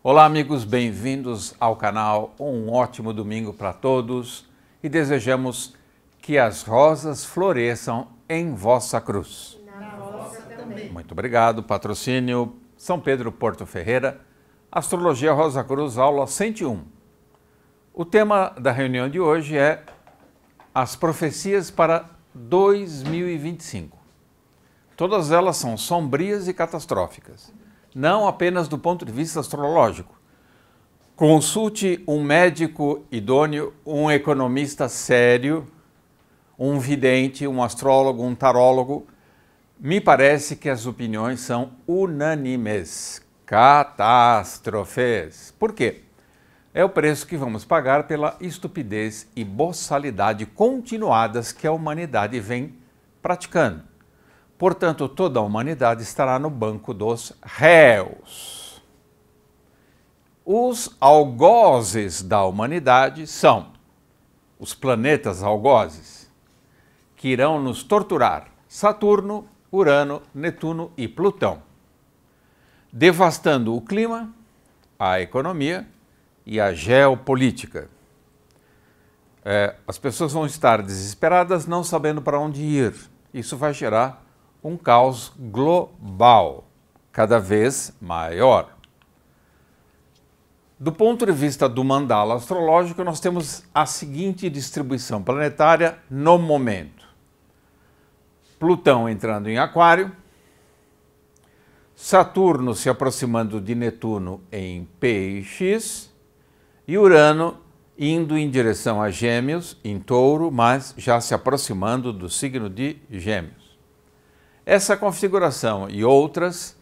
Olá amigos, bem-vindos ao canal, um ótimo domingo para todos e desejamos que as rosas floresçam em vossa cruz. Na vossa também. Muito obrigado, patrocínio São Pedro Porto Ferreira, Astrologia Rosa Cruz, aula 101. O tema da reunião de hoje é as profecias para 2025. Todas elas são sombrias e catastróficas, não apenas do ponto de vista astrológico. Consulte um médico idôneo, um economista sério, um vidente, um astrólogo, um tarólogo. Me parece que as opiniões são unânimes. Catástrofes. Por quê? É o preço que vamos pagar pela estupidez e boçalidade continuadas que a humanidade vem praticando. Portanto, toda a humanidade estará no banco dos réus. Os algozes da humanidade são os planetas algozes, que irão nos torturar: Saturno, Urano, Netuno e Plutão, devastando o clima, a economia e a geopolítica. As pessoas vão estar desesperadas, não sabendo para onde ir. Isso vai gerar um caos global, cada vez maior. Do ponto de vista do mandala astrológico, nós temos a seguinte distribuição planetária no momento. Plutão entrando em Aquário, Saturno se aproximando de Netuno em Peixes e Urano indo em direção a Gêmeos, em Touro, mas já se aproximando do signo de Gêmeos. Essa configuração e outras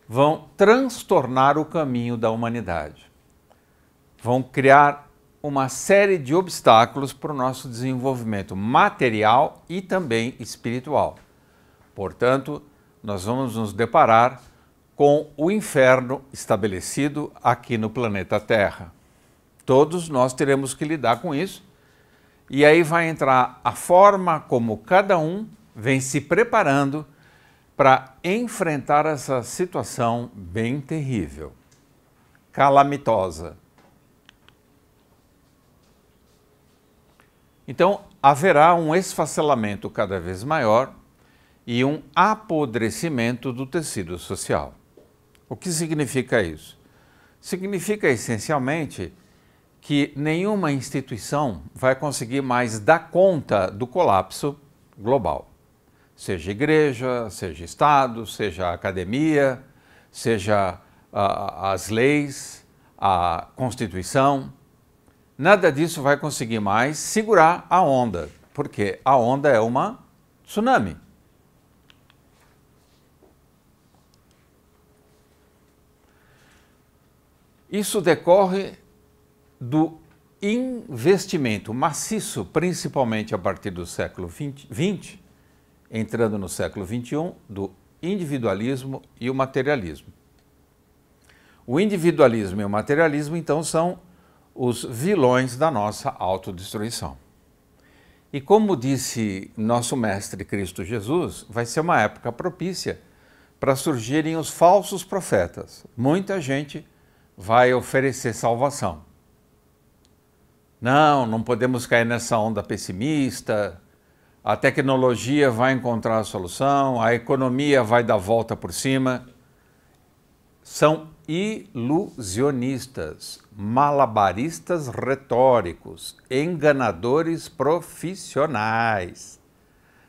vão transtornar o caminho da humanidade. Vão criar uma série de obstáculos para o nosso desenvolvimento material e também espiritual. Portanto, nós vamos nos deparar com o inferno estabelecido aqui no planeta Terra. Todos nós teremos que lidar com isso, e aí vai entrar a forma como cada um vem se preparando para enfrentar essa situação bem terrível, calamitosa. Então, haverá um esfacelamento cada vez maior e um apodrecimento do tecido social. O que significa isso? Significa essencialmente que nenhuma instituição vai conseguir mais dar conta do colapso global. Seja igreja, seja Estado, seja academia, seja as leis, a Constituição. Nada disso vai conseguir mais segurar a onda, porque a onda é uma tsunami. Isso decorre do investimento maciço, principalmente a partir do século XX, entrando no século XXI, do individualismo e o materialismo. O individualismo e o materialismo, então, são os vilões da nossa autodestruição. E como disse nosso mestre Cristo Jesus, vai ser uma época propícia para surgirem os falsos profetas. Muita gente vai oferecer salvação. Não podemos cair nessa onda pessimista, a tecnologia vai encontrar a solução, a economia vai dar volta por cima. São ilusionistas, malabaristas retóricos, enganadores profissionais.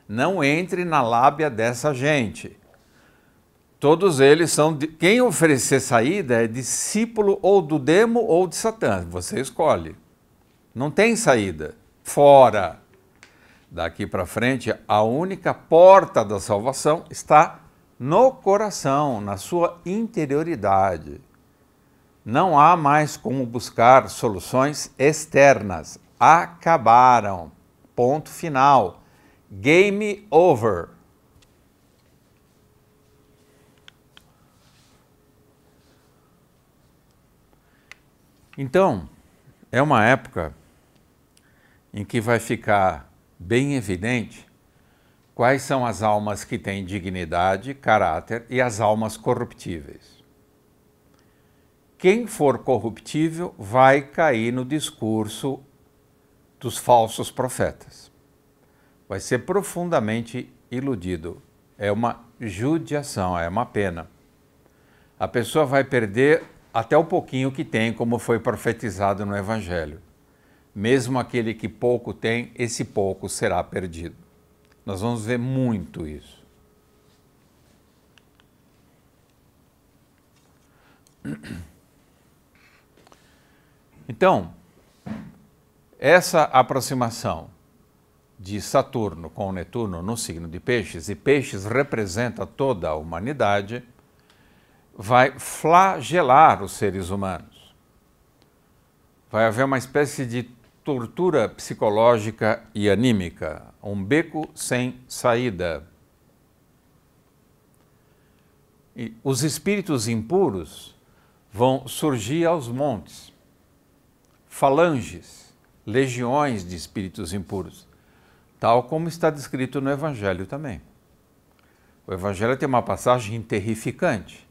Não entre na lábia dessa gente. Todos eles são... Quem oferecer saída é discípulo ou do demo ou de Satã. Você escolhe. Não tem saída. Fora. Daqui para frente, a única porta da salvação está no coração, na sua interioridade. Não há mais como buscar soluções externas. Acabaram. Ponto final. Game over. Então, é uma época em que vai ficar bem evidente quais são as almas que têm dignidade, caráter e as almas corruptíveis. quem for corruptível vai cair no discurso dos falsos profetas. Vai ser profundamente iludido. É uma judiação, é uma pena. A pessoa vai perder até o pouquinho que tem, como foi profetizado no Evangelho. Mesmo aquele que pouco tem, esse pouco será perdido. Nós vamos ver muito isso. Então, essa aproximação de Saturno com Netuno no signo de Peixes, e Peixes representa toda a humanidade, vai flagelar os seres humanos. Vai haver uma espécie de tortura psicológica e anímica, um beco sem saída. E os espíritos impuros vão surgir aos montes, falanges, legiões de espíritos impuros, tal como está descrito no Evangelho também. O Evangelho tem uma passagem terrificante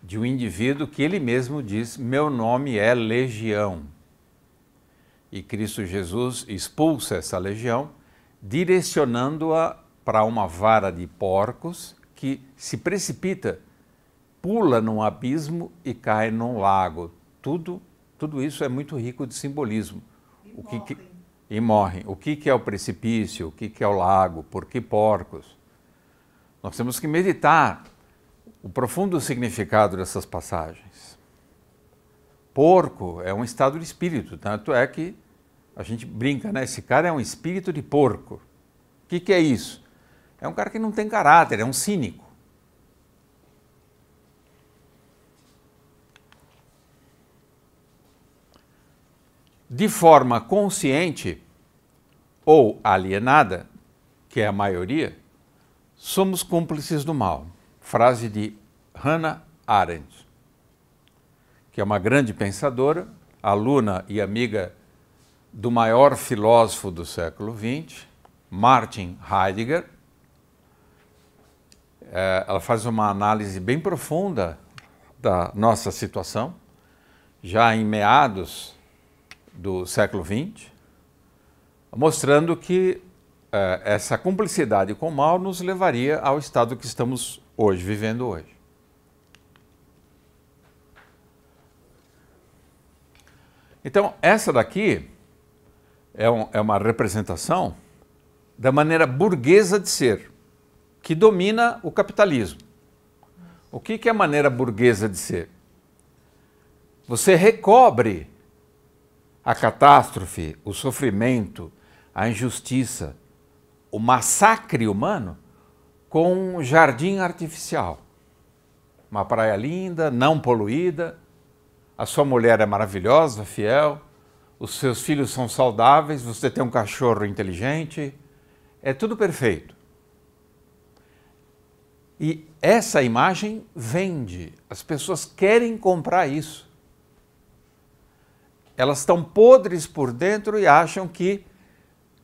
de um indivíduo que ele mesmo diz: meu nome é Legião. E Cristo Jesus expulsa essa legião, direcionando-a para uma vara de porcos que se precipita, pula num abismo e cai num lago. Tudo isso é muito rico de simbolismo. E morrem. O que é o precipício? O que é o lago? Por que porcos? Nós temos que meditar o profundo significado dessas passagens. Porco é um estado de espírito, tanto é que a gente brinca, né? Esse cara é um espírito de porco. O que é isso? É um cara que não tem caráter, é um cínico. De forma consciente ou alienada, que é a maioria, somos cúmplices do mal. Frase de Hannah Arendt, que é uma grande pensadora, aluna e amiga do maior filósofo do século XX, Martin Heidegger. Ela faz uma análise bem profunda da nossa situação, já em meados do século XX, mostrando que essa cumplicidade com o mal nos levaria ao estado que estamos vivendo hoje. Então, essa daqui é uma representação da maneira burguesa de ser, que domina o capitalismo. O que é a maneira burguesa de ser? Você recobre a catástrofe, o sofrimento, a injustiça, o massacre humano com um jardim artificial. Uma praia linda, não poluída, a sua mulher é maravilhosa, fiel, os seus filhos são saudáveis, você tem um cachorro inteligente, é tudo perfeito. E essa imagem vende, as pessoas querem comprar isso. Elas estão podres por dentro e acham que,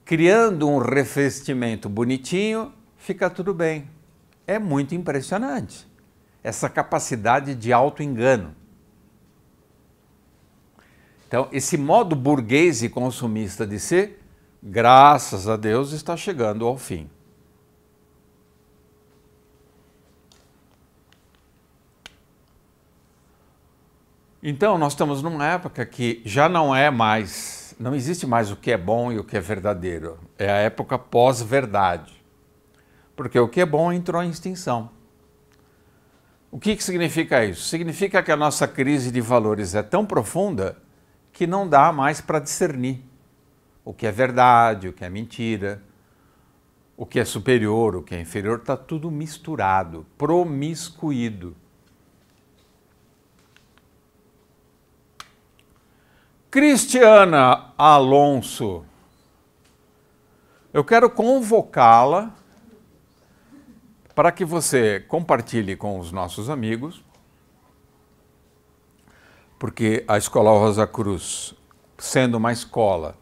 criando um revestimento bonitinho, fica tudo bem. É muito impressionante essa capacidade de auto-engano. Então, esse modo burguês e consumista de ser, graças a Deus, está chegando ao fim. Então, nós estamos numa época que já não existe mais o que é bom e o que é verdadeiro. É a época pós-verdade. Porque o que é bom entrou em extinção. O que significa isso? Significa que a nossa crise de valores é tão profunda que não dá mais para discernir o que é verdade, o que é mentira, o que é superior, o que é inferior, está tudo misturado, promiscuído. Cristiana Alonso, eu quero convocá-la para que você compartilhe com os nossos amigos, porque a Escola Rosa Cruz, sendo uma escola,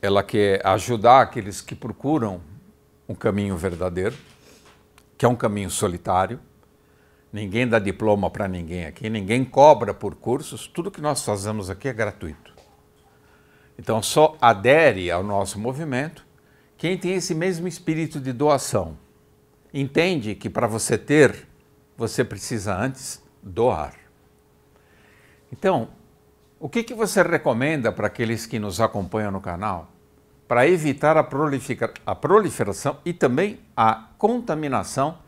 ela quer ajudar aqueles que procuram um caminho verdadeiro, que é um caminho solitário, ninguém dá diploma para ninguém aqui, ninguém cobra por cursos, tudo que nós fazemos aqui é gratuito. Então só adere ao nosso movimento quem tem esse mesmo espírito de doação. Entende que para você ter, você precisa antes doar. Então, o que você recomenda para aqueles que nos acompanham no canal para evitar a proliferação e também a contaminação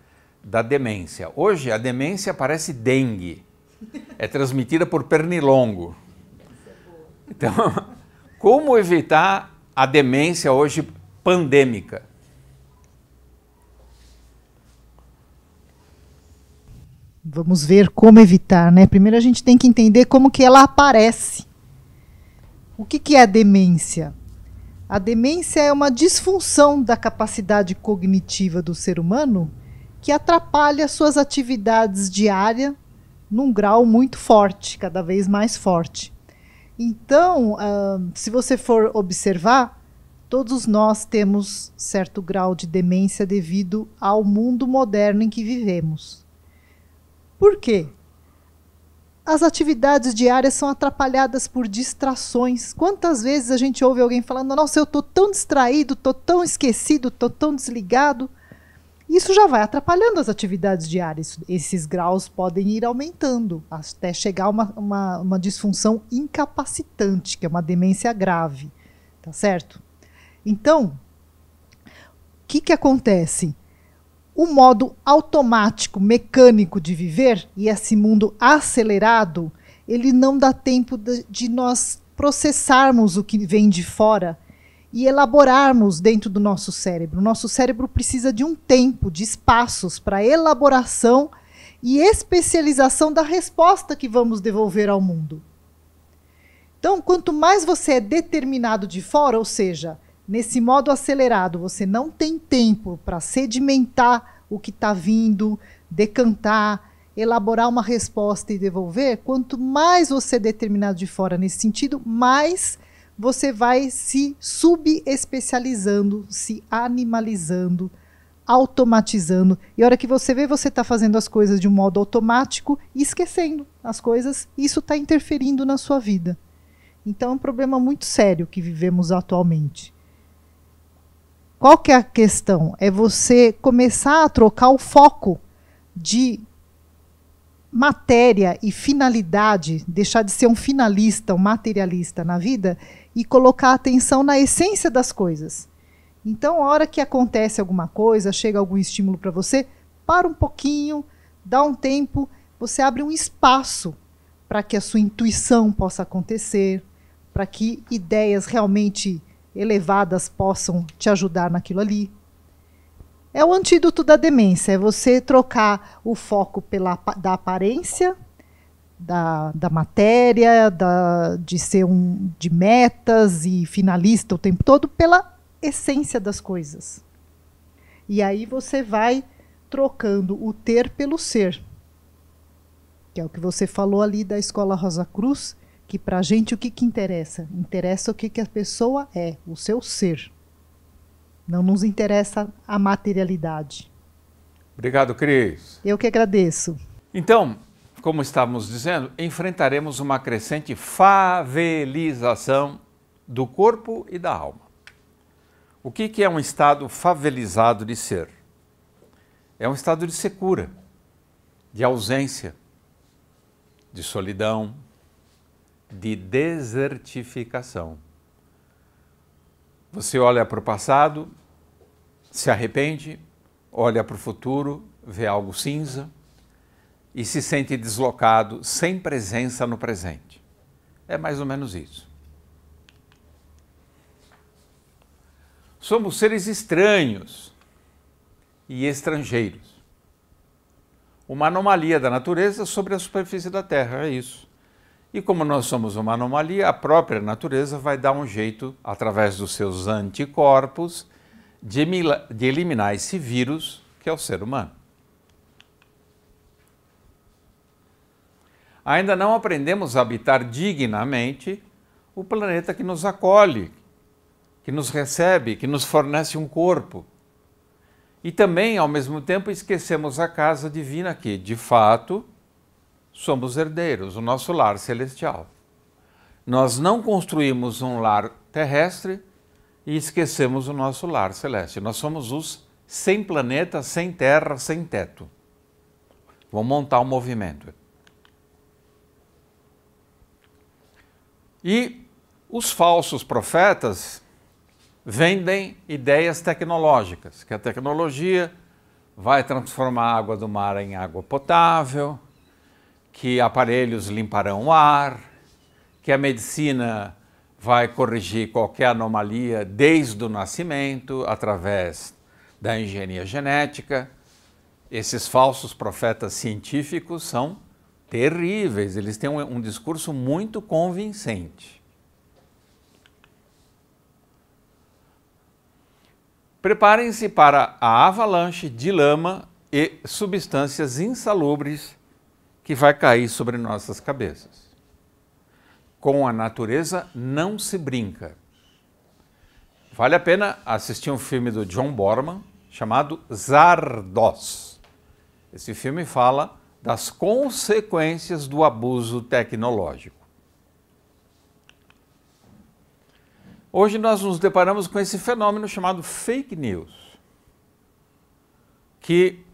da demência? Hoje a demência parece dengue, é transmitida por pernilongo. Então, como evitar a demência hoje pandêmica? Vamos ver como evitar, né? Primeiro a gente tem que entender como que ela aparece. O que é a demência? A demência é uma disfunção da capacidade cognitiva do ser humano que atrapalha suas atividades diárias num grau muito forte, cada vez mais forte. Então, se você for observar, todos nós temos certo grau de demência devido ao mundo moderno em que vivemos. Por quê? As atividades diárias são atrapalhadas por distrações. Quantas vezes a gente ouve alguém falando, nossa, eu estou tão distraído, estou tão esquecido, estou tão desligado. Isso já vai atrapalhando as atividades diárias. Esses graus podem ir aumentando, até chegar a uma disfunção incapacitante, que é uma demência grave. Tá certo? Então, o que acontece? O modo automático, mecânico de viver, e esse mundo acelerado, ele não dá tempo de nós processarmos o que vem de fora e elaborarmos dentro do nosso cérebro. O nosso cérebro precisa de um tempo, de espaços para elaboração e especialização da resposta que vamos devolver ao mundo. Então, quanto mais você é determinado de fora, ou seja, nesse modo acelerado, você não tem tempo para sedimentar o que está vindo, decantar, elaborar uma resposta e devolver. Quanto mais você é determinado de fora nesse sentido, mais você vai se subespecializando, se animalizando, automatizando. E a hora que você vê, você está fazendo as coisas de um modo automático e esquecendo as coisas. Isso está interferindo na sua vida. Então é um problema muito sério que vivemos atualmente. Qual que é a questão? É você começar a trocar o foco de matéria e finalidade, deixar de ser um finalista, um materialista na vida e colocar atenção na essência das coisas. Então, a hora que acontece alguma coisa, chega algum estímulo para você, para um pouquinho, dá um tempo, você abre um espaço para que a sua intuição possa acontecer, para que ideias realmente elevadas possam te ajudar naquilo ali. É o antídoto da demência, é você trocar o foco da aparência, da matéria, de ser de metas e finalista o tempo todo, pela essência das coisas. E aí você vai trocando o ter pelo ser, que é o que você falou ali da Escola Rosa Cruz, que para a gente o que interessa? Interessa o que a pessoa é, o seu ser. Não nos interessa a materialidade. Obrigado, Cris. Eu que agradeço. Então, como estávamos dizendo, enfrentaremos uma crescente favelização do corpo e da alma. O que é um estado favelizado de ser? É um estado de secura, de ausência, de solidão, de desertificação. Você olha para o passado, se arrepende, olha para o futuro, vê algo cinza e se sente deslocado, sem presença no presente. É mais ou menos isso. Somos seres estranhos e estrangeiros. Uma anomalia da natureza sobre a superfície da Terra, é isso. E como nós somos uma anomalia, a própria natureza vai dar um jeito, através dos seus anticorpos, de eliminar esse vírus que é o ser humano. Ainda não aprendemos a habitar dignamente o planeta que nos acolhe, que nos recebe, que nos fornece um corpo. E também, ao mesmo tempo, esquecemos a casa divina que, de fato, somos herdeiros, o nosso lar celestial. Nós não construímos um lar terrestre e esquecemos o nosso lar celeste. Nós somos os sem planeta, sem terra, sem teto. Vamos montar um movimento. E os falsos profetas vendem ideias tecnológicas, que a tecnologia vai transformar a água do mar em água potável, que aparelhos limparão o ar, que a medicina vai corrigir qualquer anomalia desde o nascimento, através da engenharia genética. Esses falsos profetas científicos são terríveis, eles têm um discurso muito convincente. Preparem-se para a avalanche de lama e substâncias insalubres que vai cair sobre nossas cabeças. Com a natureza não se brinca. Vale a pena assistir um filme do John Borman chamado Zardoz. Esse filme fala das consequências do abuso tecnológico. Hoje nós nos deparamos com esse fenômeno chamado fake news, que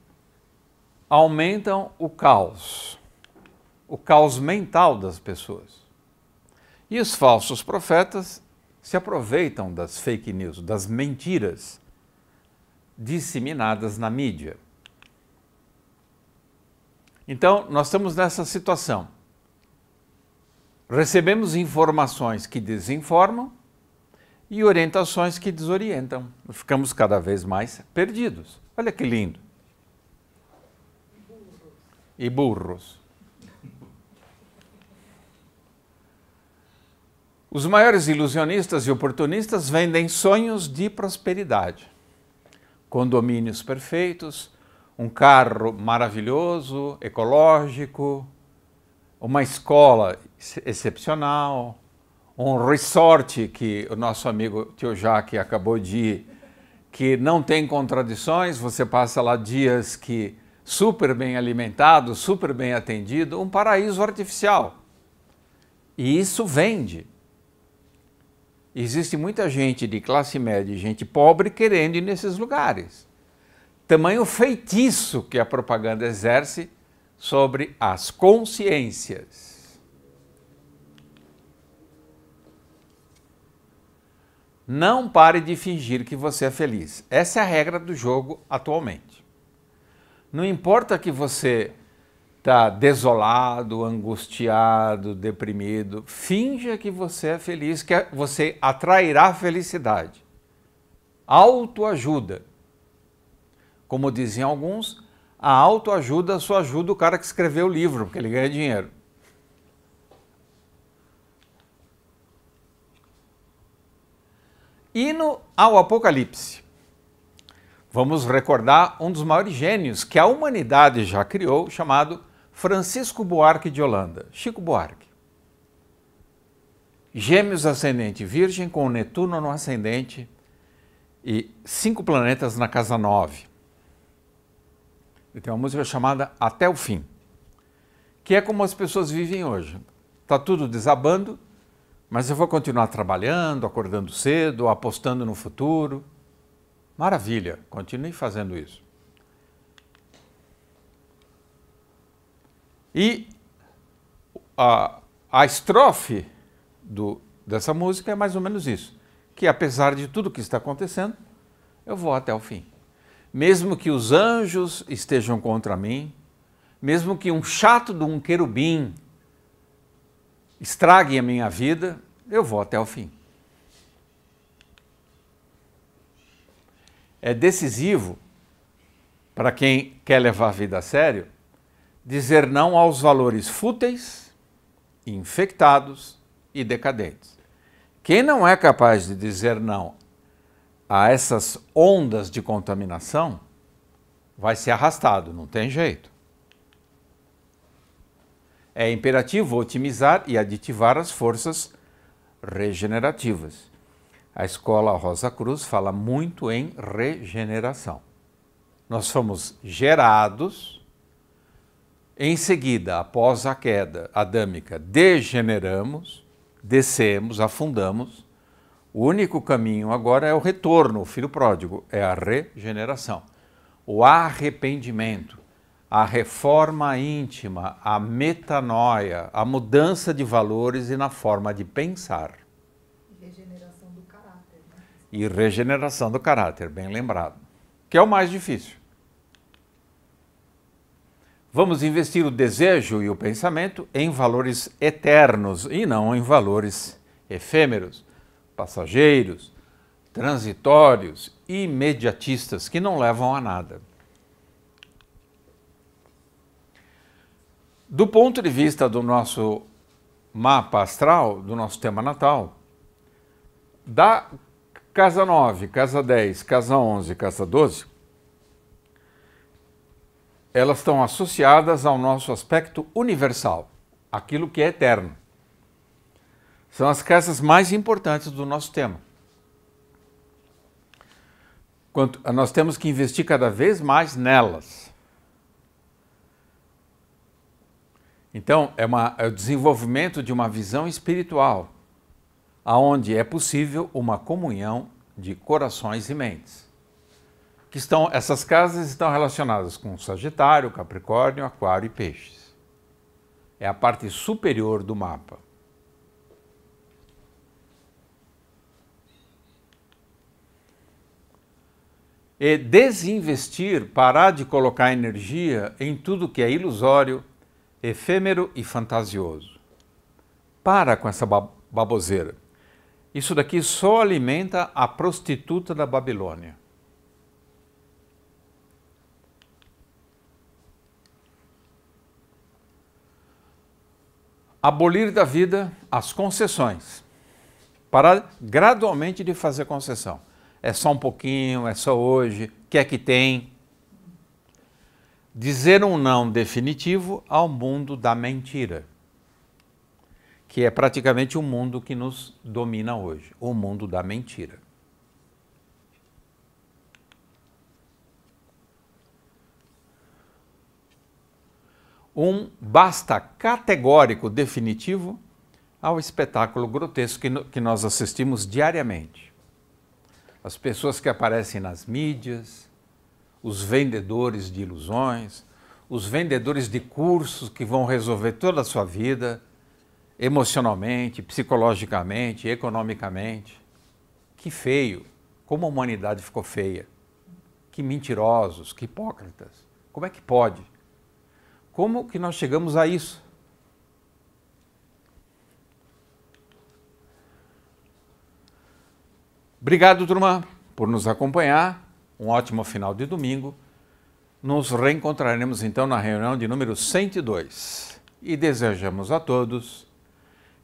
aumentam o caos mental das pessoas. E os falsos profetas se aproveitam das fake news, das mentiras disseminadas na mídia. Então, nós estamos nessa situação. Recebemos informações que desinformam e orientações que desorientam. Ficamos cada vez mais perdidos. Olha que lindo. E burros. Os maiores ilusionistas e oportunistas vendem sonhos de prosperidade. Condomínios perfeitos, um carro maravilhoso, ecológico, uma escola excepcional, um resort que o nosso amigo Tio Jaque acabou de ir, que não tem contradições, você passa lá dias que super bem alimentado, super bem atendido, um paraíso artificial. E isso vende. Existe muita gente de classe média e gente pobre querendo ir nesses lugares. Tamanho feitiço que a propaganda exerce sobre as consciências. Não pare de fingir que você é feliz. Essa é a regra do jogo atualmente. Não importa que você está desolado, angustiado, deprimido, finja que você é feliz, que você atrairá felicidade. Autoajuda. Como dizem alguns, a autoajuda só ajuda o cara que escreveu o livro, porque ele ganha dinheiro. Hino ao Apocalipse. Vamos recordar um dos maiores gênios que a humanidade já criou, chamado Francisco Buarque de Holanda, Chico Buarque. Gêmeos ascendente virgem com Netuno no ascendente e 5 planetas na casa 9. E tem uma música chamada Até o Fim, que é como as pessoas vivem hoje. Está tudo desabando, mas eu vou continuar trabalhando, acordando cedo, apostando no futuro. Maravilha, continue fazendo isso. E a estrofe dessa música é mais ou menos isso, que apesar de tudo que está acontecendo, eu vou até o fim. Mesmo que os anjos estejam contra mim, mesmo que um chato de um querubim estrague a minha vida, eu vou até o fim. É decisivo, para quem quer levar a vida a sério, dizer não aos valores fúteis, infectados e decadentes. Quem não é capaz de dizer não a essas ondas de contaminação, vai ser arrastado, não tem jeito. É imperativo otimizar e aditivar as forças regenerativas. A Escola Rosa Cruz fala muito em regeneração. Nós fomos gerados, em seguida, após a queda adâmica, degeneramos, descemos, afundamos. O único caminho agora é o retorno, o filho pródigo, é a regeneração, o arrependimento, a reforma íntima, a metanoia, a mudança de valores e na forma de pensar. E regeneração do caráter. Né? E regeneração do caráter, bem lembrado, que é o mais difícil. Vamos investir o desejo e o pensamento em valores eternos e não em valores efêmeros, passageiros, transitórios e imediatistas que não levam a nada. Do ponto de vista do nosso mapa astral, do nosso tema natal, da casa 9, casa 10, casa 11, casa 12, elas estão associadas ao nosso aspecto universal, aquilo que é eterno. São as casas mais importantes do nosso tema. Nós temos que investir cada vez mais nelas. Então, é o desenvolvimento de uma visão espiritual, onde é possível uma comunhão de corações e mentes. Essas casas estão relacionadas com Sagitário, Capricórnio, Aquário e Peixes. É a parte superior do mapa. E desinvestir, parar de colocar energia em tudo que é ilusório, efêmero e fantasioso. Para com essa baboseira. Isso daqui só alimenta a prostituta da Babilônia. Abolir da vida as concessões. Parar gradualmente de fazer concessão. É só um pouquinho, é só hoje, quer que tem. Dizer um não definitivo ao mundo da mentira, que é praticamente o mundo que nos domina hoje, o mundo da mentira. Um basta categórico definitivo ao espetáculo grotesco que nós assistimos diariamente. As pessoas que aparecem nas mídias, os vendedores de ilusões, os vendedores de cursos que vão resolver toda a sua vida, emocionalmente, psicologicamente, economicamente. Que feio! Como a humanidade ficou feia. Que mentirosos, que hipócritas. Como é que pode? Como que nós chegamos a isso? Obrigado, turma, por nos acompanhar. Um ótimo final de domingo. Nos reencontraremos então na reunião de número 102. E desejamos a todos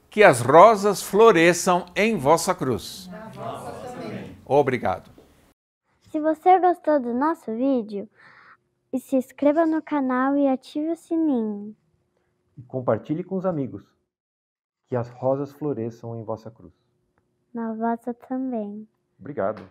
que as rosas floresçam em vossa cruz. Na vossa também. Obrigado. Se você gostou do nosso vídeo, se inscreva no canal e ative o sininho. E compartilhe com os amigos. Que as rosas floresçam em vossa cruz. Na vossa também. Obrigado.